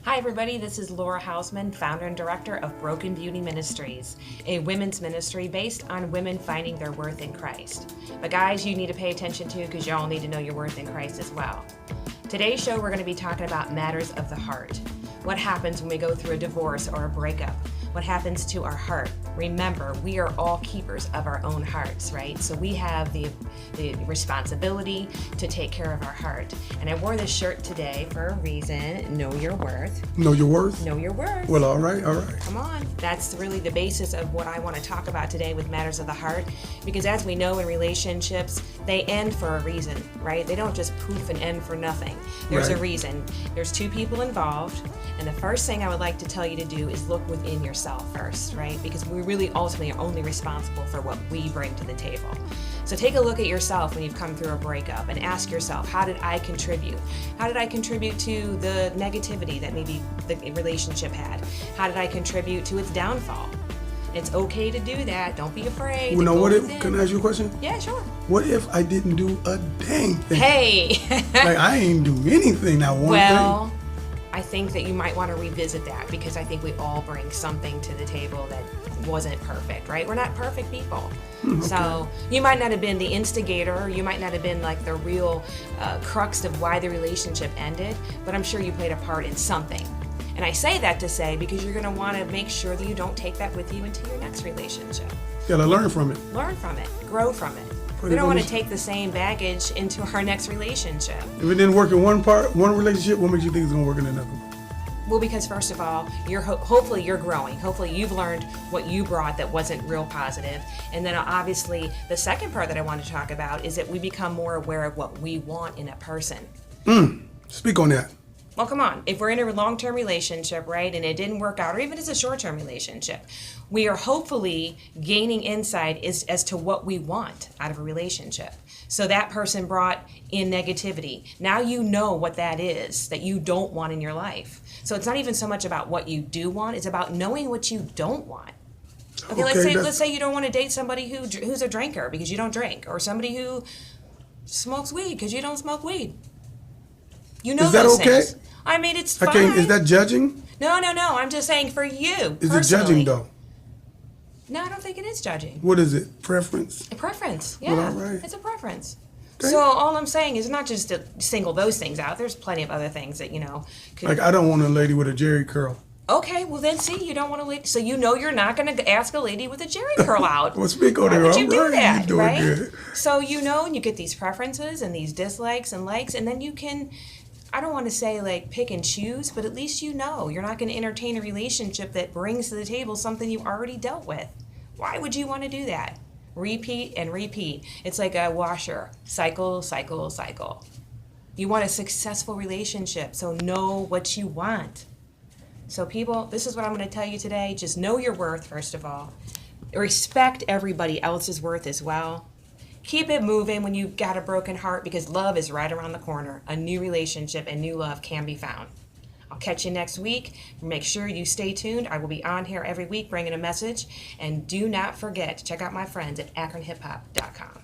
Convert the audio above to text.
Hi everybody, this is Laura Hausman, founder and director of Broken Beauty Ministries, a women's ministry based on women finding their worth in Christ. But guys, you need to pay attention to because y'all need to know your worth in Christ as well. Today's show we're going to be talking about matters of the heart. What happens when we go through a divorce or a breakup? What happens to our heart? Remember, we are all keepers of our own hearts, right? So we have the responsibility to take care of our heart. And I wore this shirt today for a reason. Know your worth. Know your worth? Know your worth. Well, all right. Come on. That's really the basis of what I want to talk about today with matters of the heart. Because as we know in relationships, they end for a reason, right? They don't just poof and end for nothing. There's a reason. There's two people involved. And the first thing I would like to tell you to do is look within yourself first, right? Because we really ultimately are only responsible for what we bring to the table. So take a look at yourself when you've come through a breakup and ask yourself, how did I contribute? How did I contribute to the negativity that maybe the relationship had? How did I contribute to its downfall? It's okay to do that. Don't be afraid. Well, now, what if, can I ask you a question? Yeah, sure. What if I didn't do a dang thing? Hey! Like, I ain't do anything, not one thing. I think that you might want to revisit that because I think we all bring something to the table that wasn't perfect, right? We're not perfect people. Okay. So you might not have been the instigator, you might not have been like the real crux of why the relationship ended, but I'm sure you played a part in something. And I say that to say because you're going to want to make sure that you don't take that with you into your next relationship. You gotta learn from it. Learn from it. Grow from it. We don't want to take the same baggage into our next relationship. If it didn't work in one relationship, what makes you think it's gonna work in another one? Well, because first of all, hopefully you're growing. Hopefully you've learned what you brought that wasn't real positive. And then obviously the second part that I want to talk about is that we become more aware of what we want in a person. Speak on that. Well, come on. If we're in a long-term relationship, right, and it didn't work out, or even as a short-term relationship, we are hopefully gaining insight as to what we want out of a relationship. So that person brought in negativity. Now you know what that is that you don't want in your life. So it's not even so much about what you do want, it's about knowing what you don't want. Okay, let's say you don't want to date somebody who's a drinker because you don't drink, or somebody who smokes weed because you don't smoke weed. You know, is that those okay? things. I mean, it's fine. Is that judging? No. I'm just saying for you. Is personally. it judging though? No, I don't think it is judging. What is it? Preference? A preference, yeah. Well, all right. It's a preference. Okay. So all I'm saying is not just to single those things out. There's plenty of other things that, Like, I don't want a lady with a jerry curl. Okay, well then see, you don't want a lady, so you know you're not going to ask a lady with a jerry curl out. Well, speak on Why it. would you do that, You're doing right? good. So and you get these preferences and these dislikes and likes, and then you can, I don't want to say like pick and choose, but at least you know you're not going to entertain a relationship that brings to the table something you already dealt with. Why would you want to do that? Repeat and repeat. It's like a washer. Cycle, cycle, cycle. You want a successful relationship, so know what you want. So people, this is what I'm going to tell you today. Just know your worth, first of all. Respect everybody else's worth as well. Keep it moving when you've got a broken heart because love is right around the corner. A new relationship and new love can be found. I'll catch you next week. Make sure you stay tuned. I will be on here every week bringing a message. And do not forget to check out my friends at akronhiphop.com.